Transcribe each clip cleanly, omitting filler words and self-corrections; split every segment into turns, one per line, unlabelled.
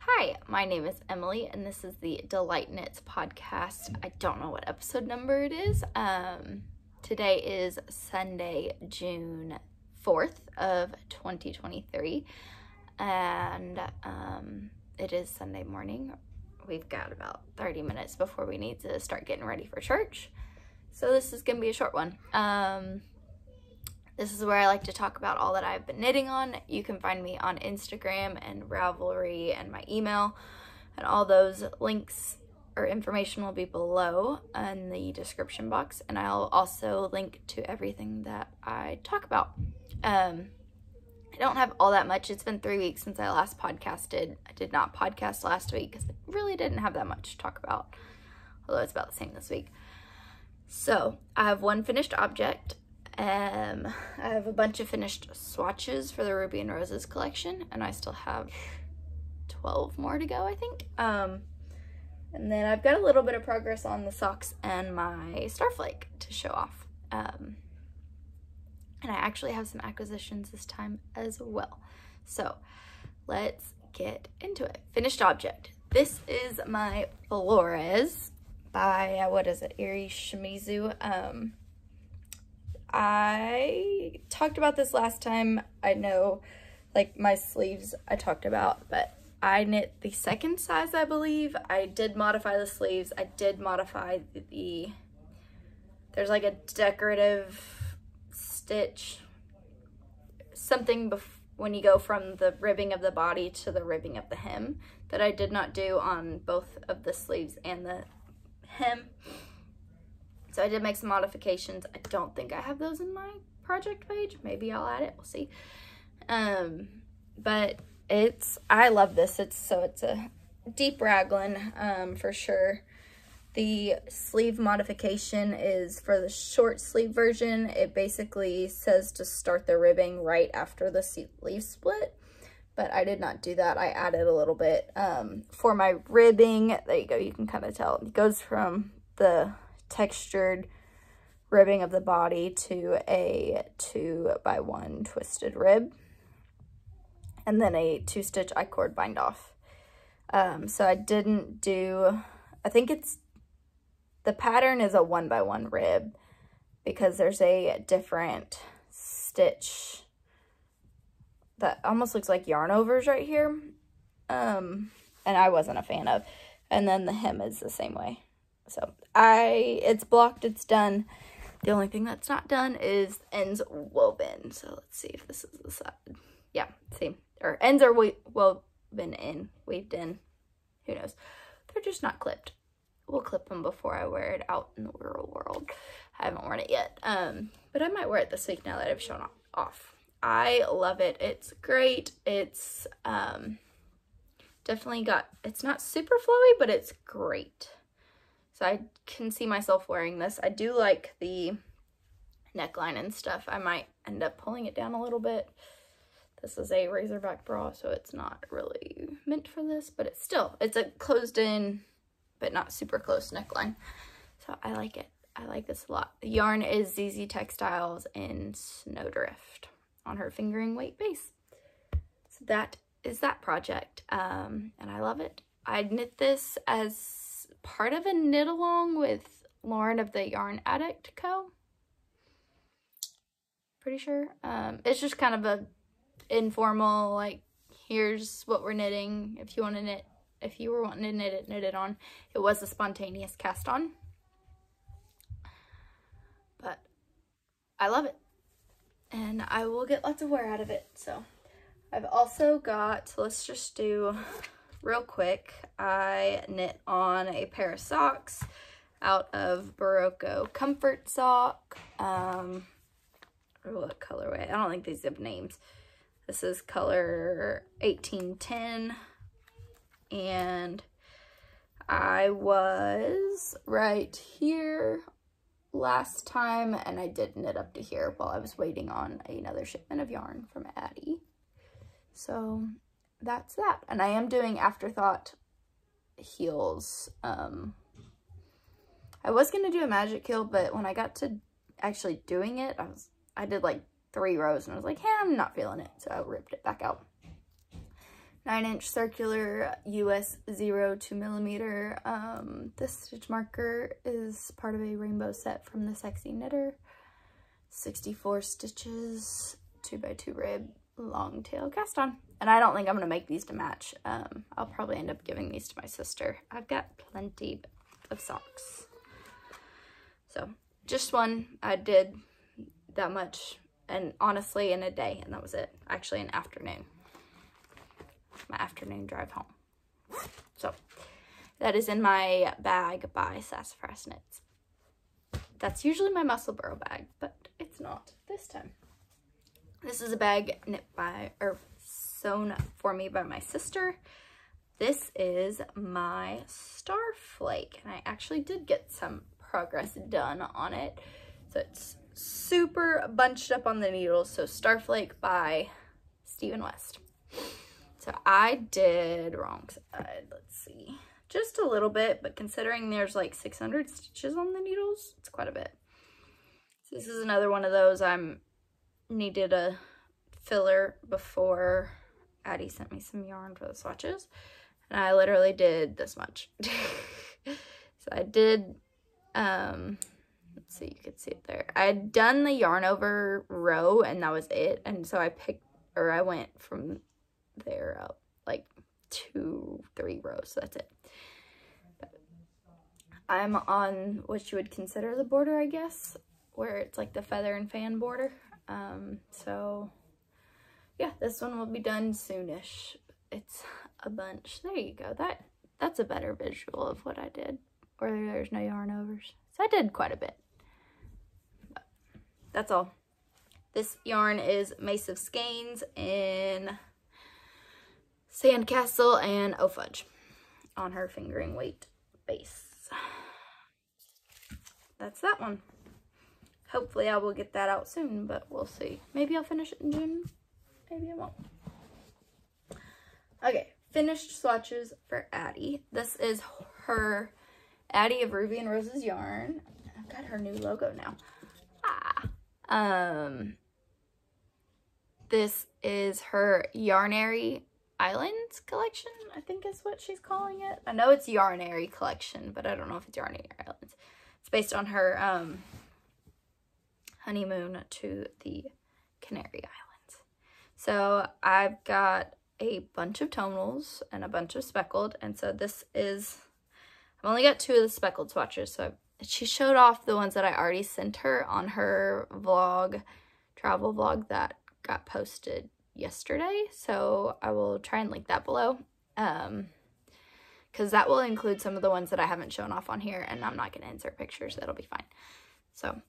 Hi, my name is Emily, and this is the Delight Knits podcast. I don't know what episode number it is. Today is Sunday, June 4th of 2023, and it is Sunday morning. We've got about 30 minutes before we need to start getting ready for church, so this is going to be a short one. This is where I like to talk about all that I've been knitting on. You can find me on Instagram and Ravelry and my email, and all those links or information will be below in the description box, and I'll also link to everything that I talk about. I don't have all that much. It's been 3 weeks since I last podcasted. I did not podcast last week because I really didn't have that much to talk about, although it's about the same this week. So I have one finished object. I have a bunch of finished swatches for the Ruby and Roses collection, and I still have 12 more to go, I think. And then I've got a little bit of progress on the socks and my Starflake to show off. And I actually have some acquisitions this time as well. So let's get into it. Finished object. This is my Flores by, what is it, Erie Shimizu. I talked about this last time. I know, like, my sleeves I talked about, but I knit the second size, I believe. I did modify the sleeves. I did modify there's like a decorative stitch, something when you go from the ribbing of the body to the ribbing of the hem that I did not do on both of the sleeves and the hem. So I did make some modifications. I don't think I have those in my project page. Maybe I'll add it, we'll see. But I love this. It's a deep raglan for sure. The sleeve modification is for the short sleeve version. It basically says to start the ribbing right after the sleeve split, but I did not do that. I added a little bit for my ribbing. There you go, you can kind of tell. It goes from the textured ribbing of the body to a 2x1 twisted rib, and then a 2-stitch I-cord bind off. So I didn't do, I think the pattern is a 1x1 rib because there's a different stitch that almost looks like yarn overs right here, and I wasn't a fan of. And then the hem is the same way. So it's blocked, it's done. The only thing that's not done is ends woven. So let's see if this is the side. Yeah, see, or ends are woven in, weaved in. Who knows? They're just not clipped. We'll clip them before I wear it out in the real world. I haven't worn it yet, but I might wear it this week now that I've shown off. I love it. It's great. It's definitely it's not super flowy, but it's great. So I can see myself wearing this. I do like the neckline and stuff. I might end up pulling it down a little bit. This is a Razorback bra, so it's not really meant for this, but it's a closed in, but not super close neckline. So I like it. I like this a lot. The yarn is ZZ Textiles in Snowdrift on her fingering weight base. So that is that project, and I love it. I knit this as part of a knit along with Lauren of the Yarn Addict Co. Pretty sure. It's just kind of a informal, like, here's what we're knitting. If you want to knit, if you were wanting to knit it on. It was a spontaneous cast on. But I love it. And I will get lots of wear out of it. So I've also got, so let's just do real quick, I knit on a pair of socks out of Barocco Comfort Sock. What colorway? I don't think these have names. This is color 1810, and I was right here last time, and I did knit up to here while I was waiting on another shipment of yarn from Addie. So that's that. And I am doing Afterthought heels. I was going to do a magic heel, but when I got to actually doing it, I did like 3 rows and I was like, hey, I'm not feeling it. So I ripped it back out. 9-inch circular US 0 2mm. This stitch marker is part of a rainbow set from the Sexy Knitter. 64 stitches, 2x2 rib, long tail cast on. And I don't think I'm gonna make these to match. I'll probably end up giving these to my sister. I've got plenty of socks. So just one, I did that much, and honestly in a day, and that was it. Actually an afternoon. My afternoon drive home. So that is in my bag by Sassafras Knits. That's usually my Musselburgh bag, but it's not this time. This is a bag knit by, or sewn for me by my sister. This is my Starflake, and I actually did get some progress done on it. So it's super bunched up on the needles. So Starflake by Stephen West. So I did wrong side, let's see, just a little bit, but considering there's like 600 stitches on the needles, it's quite a bit. So this is another one of those needed a filler before Addie sent me some yarn for the swatches, and I literally did this much. So I did, let's see, you could see it there. I had done the yarn over row, and that was it, and so I went from there up like 2-3 rows, so that's it. But I'm on what you would consider the border, I guess, where it's like the feather and fan border. So yeah, this one will be done soonish. It's a bunch. There you go. That's a better visual of what I did, where there's no yarn overs. So I did quite a bit. But that's all. This yarn is Mace of Skeins in Sandcastle and Oh Fudge on her fingering weight base. That's that one. Hopefully I will get that out soon, but we'll see. Maybe I'll finish it in June. Maybe I won't. Okay, finished swatches for Addie. This is her Addie of Ruby and Rose's yarn. I've got her new logo now. This is her Yarnary Islands collection, I think is what she's calling it. I know it's Yarnary collection, but I don't know if it's Yarnary Islands. It's based on her honeymoon to the Canary Islands. So I've got a bunch of tonals and a bunch of speckled, and so this is, I've only got 2 of the speckled swatches, so she showed off the ones that I already sent her on her vlog, travel vlog that got posted yesterday, so I will try and link that below, because that will include some of the ones that I haven't shown off on here, and I'm not going to insert pictures, that'll be fine. So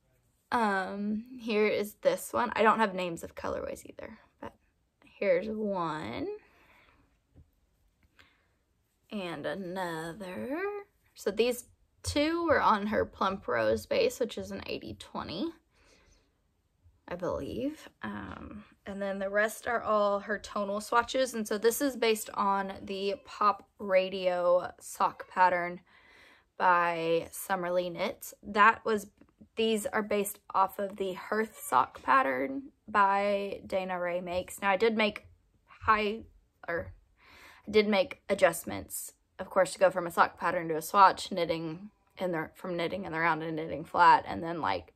here is this one. I don't have names of colorways either, but here's one and another. So these 2 were on her Plump Rose base, which is an 80/20, I believe. And then the rest are all her tonal swatches. And so this is based on the Pop Radio sock pattern by Summerlee Knits. These are based off of the Hearth sock pattern by Dana Ray Makes. Now I did make adjustments, of course, to go from a sock pattern to a swatch, from knitting in the round and knitting flat, and then like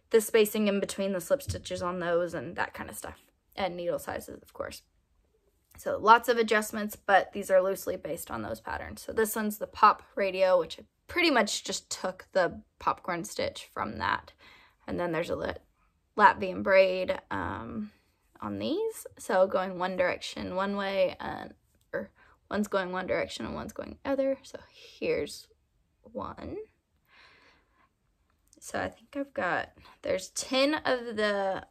the spacing in between the slip stitches on those and that kind of stuff, and needle sizes, of course. So lots of adjustments, but these are loosely based on those patterns. So this one's the Pop Radio, which I pretty much just took the popcorn stitch from that. And then there's a Latvian braid on these. So going one direction one way, or one's going one direction and one's going the other. So here's one. So I think I've got, there's 10 of the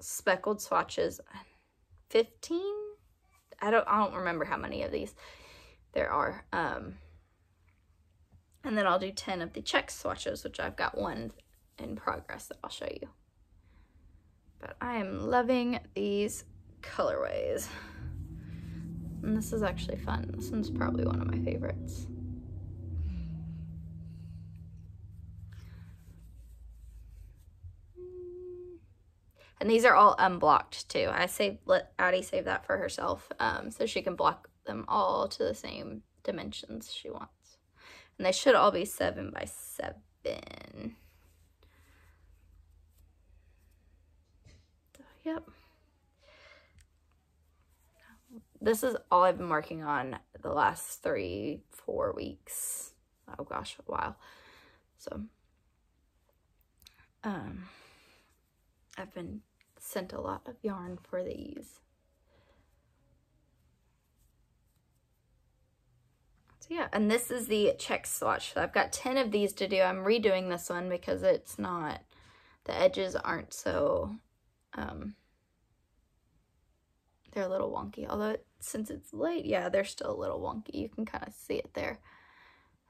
speckled swatches, 15? I don't remember how many of these there are. And then I'll do 10 of the check swatches, which I've got 1 in progress that I'll show you. But I am loving these colorways. And this is actually fun. This one's probably one of my favorites. And these are all unblocked too. Let Addie save that for herself, so she can block them all to the same dimensions she wants. And they should all be 7 by 7. So, yep. This is all I've been working on the last 3-4 weeks. Oh gosh, a while. So, I've been sent a lot of yarn for these. So yeah, and this is the check swatch. So I've got 10 of these to do. I'm redoing this one because it's not, the edges aren't so, they're a little wonky. Although since it's late, yeah, they're still a little wonky. You can kind of see it there.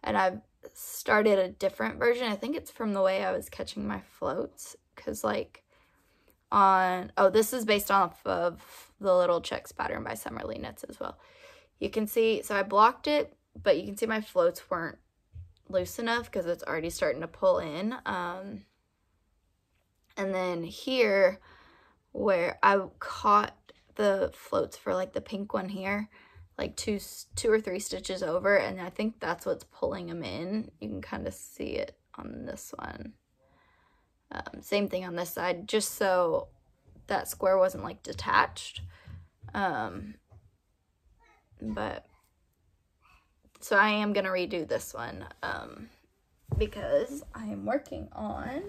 And I've started a different version. I think it's from the way I was catching my floats. Because like this is based off of the Little Checks pattern by Summerly Knits as well. You can see, so I blocked it, but you can see my floats weren't loose enough because it's already starting to pull in. And then here, where I caught the floats for like the pink one here, like two or three stitches over, and I think that's what's pulling them in. You can kind of see it on this one. Same thing on this side, just so that square wasn't like detached. But so I am gonna redo this one because I am working on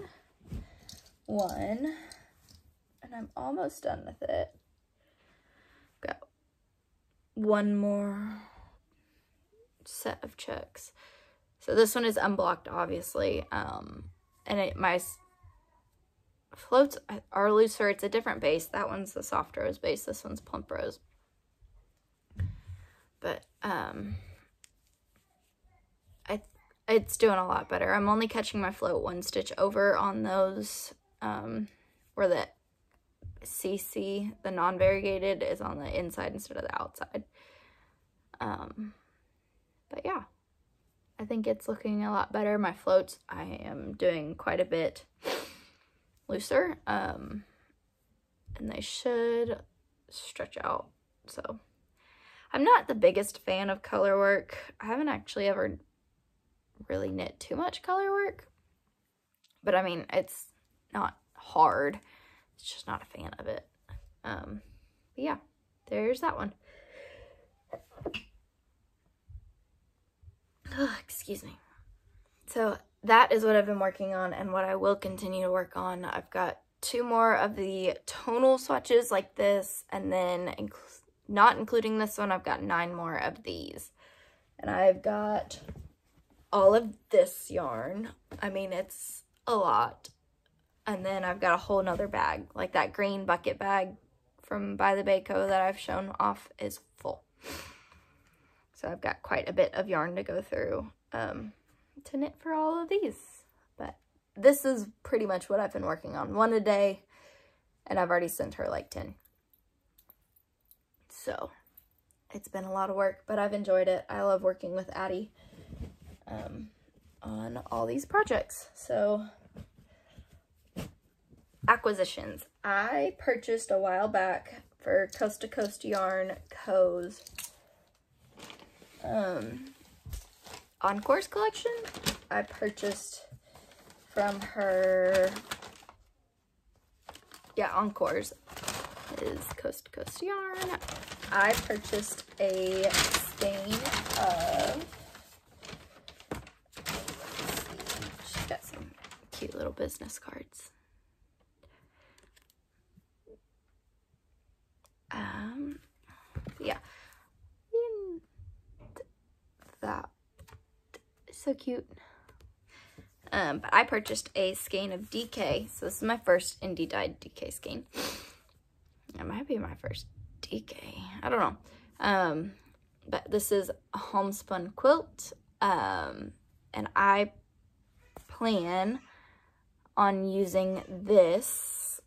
one and I'm almost done with it. Got one more set of checks. So this one is unblocked, obviously, and my floats are looser. It's a different base. That one's the soft rose base. This one's plump rose. But it's doing a lot better. I'm only catching my float 1 stitch over on those where the CC, the non-variegated, is on the inside instead of the outside. But yeah, I think it's looking a lot better. My floats, I am doing quite a bit looser, and they should stretch out. So I'm not the biggest fan of color work. I haven't actually ever really knit too much color work, but I mean, it's not hard. It's just not a fan of it. But yeah, there's that one. Oh, excuse me. So that is what I've been working on and what I will continue to work on. I've got 2 more of the tonal swatches like this, and then not including this one, I've got 9 more of these. And I've got all of this yarn. I mean, it's a lot. And then I've got a whole nother bag, like that green bucket bag from By the Baco that I've shown off is full. So I've got quite a bit of yarn to go through to knit for all of these. But this is pretty much what I've been working on, 1 a day, and I've already sent her like 10. So it's been a lot of work, but I've enjoyed it. I love working with Addie on all these projects. So acquisitions. I purchased a while back for Coast to Coast Yarn Co's Encore's collection. I purchased from her, yeah, Encore's is Coast to Coast Yarn. I purchased a skein of, she's got some cute little business cards. Yeah, that is so cute. But I purchased a skein of DK. So this is my first indie dyed DK skein. It might be my first DK. I don't know. But this is a homespun quilt. And I plan on using this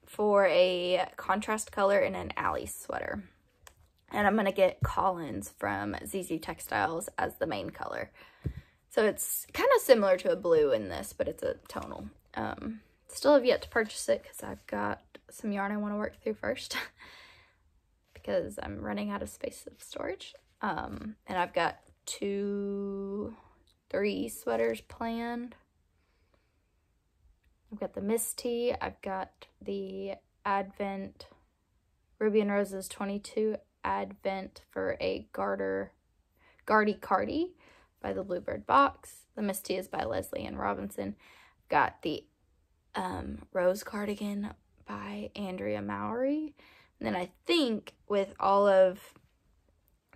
for a contrast color in an alley sweater. And I'm going to get Collins from ZZ Textiles as the main color. So it's kind of similar to a blue in this, but it's a tonal. Still have yet to purchase it because I've got some yarn I want to work through first because I'm running out of space of storage. And I've got 3 sweaters planned. I've got the Misty, I've got the Advent Ruby and Roses 22 Advent for a Gardy Cardi by the Bluebird Box. The Misty is by Leslie Ann Robinson. I've got the Rose Cardigan by Andrea Mowry. And then I think with all of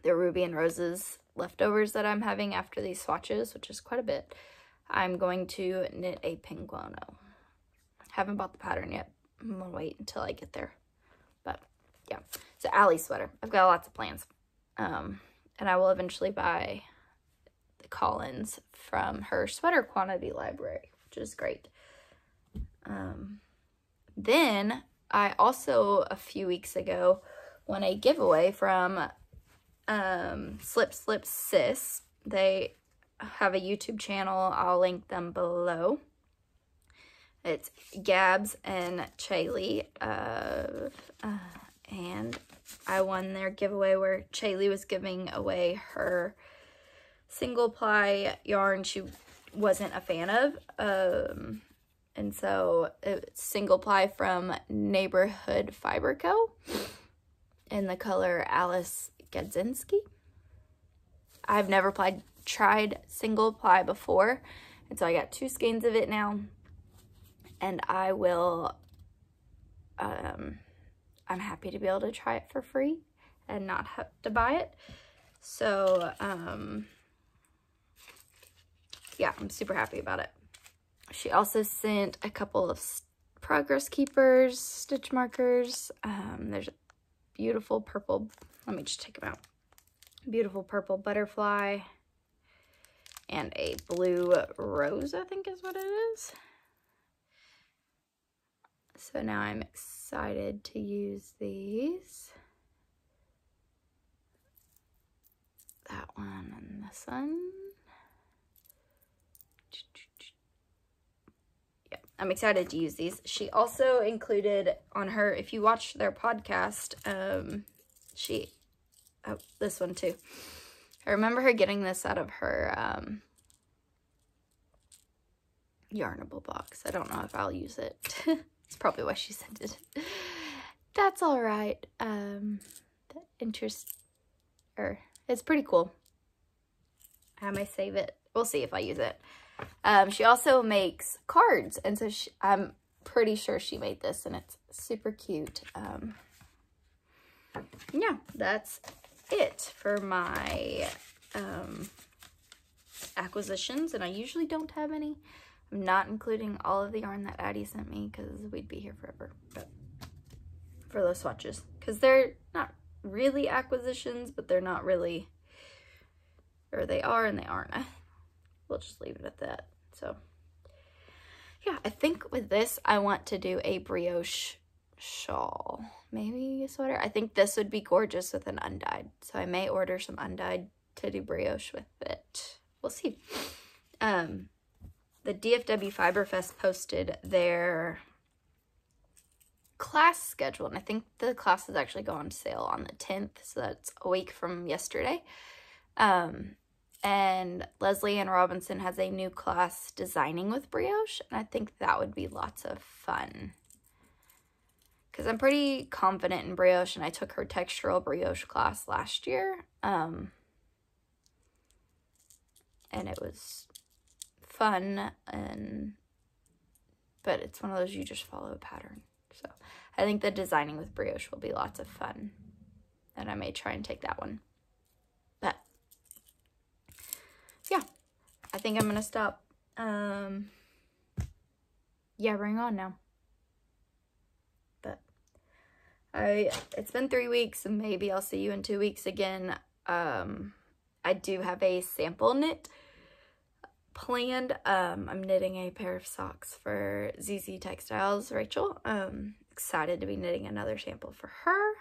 the Ruby and Roses leftovers that I'm having after these swatches, which is quite a bit, I'm going to knit a Pinguono. Haven't bought the pattern yet. I'm gonna wait until I get there. But yeah, it's an Allie sweater. I've got lots of plans. And I will eventually buy the Collins from her sweater quantity library, which is great. Then I also, a few weeks ago, won a giveaway from Slip Sis. They have a YouTube channel. I'll link them below. It's Gabs and Chaylee. And I won their giveaway where Chaylee was giving away her single ply yarn she wasn't a fan of. And so it's single ply from Neighborhood Fiber Co. in the color Alice Gadzinski. I've never tried single ply before, and so I got 2 skeins of it now, and I will, I'm happy to be able to try it for free and not have to buy it. So, yeah, I'm super happy about it. She also sent a couple of progress keepers, stitch markers. There's a beautiful purple, let me just take them out. Beautiful purple butterfly and a blue rose, I think is what it is. So now I'm excited to use these. That one and this one. Yeah, I'm excited to use these. She also included on her, if you watch their podcast, oh, this one too. I remember her getting this out of her Yarnable box. I don't know if I'll use it. It's probably why she sent it. That's all right. It's pretty cool. I may save it. We'll see if I use it. She also makes cards, and so I'm pretty sure she made this, and it's super cute. Yeah, that's it for my acquisitions, and I usually don't have any. I'm not including all of the yarn that Addie sent me because we'd be here forever, but for those swatches, because they're not really acquisitions, but they're not really, or they are and they aren't. We'll just leave it at that. So yeah, I think with this I want to do a brioche shawl, maybe a sweater. I think this would be gorgeous with an undyed, so I may order some undyed to do brioche with it. We'll see. The DFW Fiberfest posted their class schedule, and I think the classes actually go on sale on the 10th, so that's a week from yesterday. And Leslie Ann Robinson has a new class, Designing with Brioche, and I think that would be lots of fun. Because I'm pretty confident in brioche, and I took her textural brioche class last year. And it was fun, but it's one of those you just follow a pattern. So I think the Designing with Brioche will be lots of fun, and I may try and take that one. But yeah, I think I'm gonna stop yabbering on now. But it's been 3 weeks, and maybe I'll see you in 2 weeks again. I do have a sample knit planned. I'm knitting a pair of socks for ZZ Textiles, Rachel. Excited to be knitting another sample for her.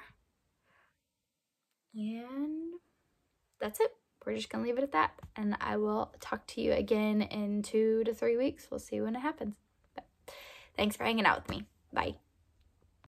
And that's it. We're just gonna leave it at that, and I will talk to you again in 2 to 3 weeks. We'll see when it happens. But Thanks for hanging out with me. Bye.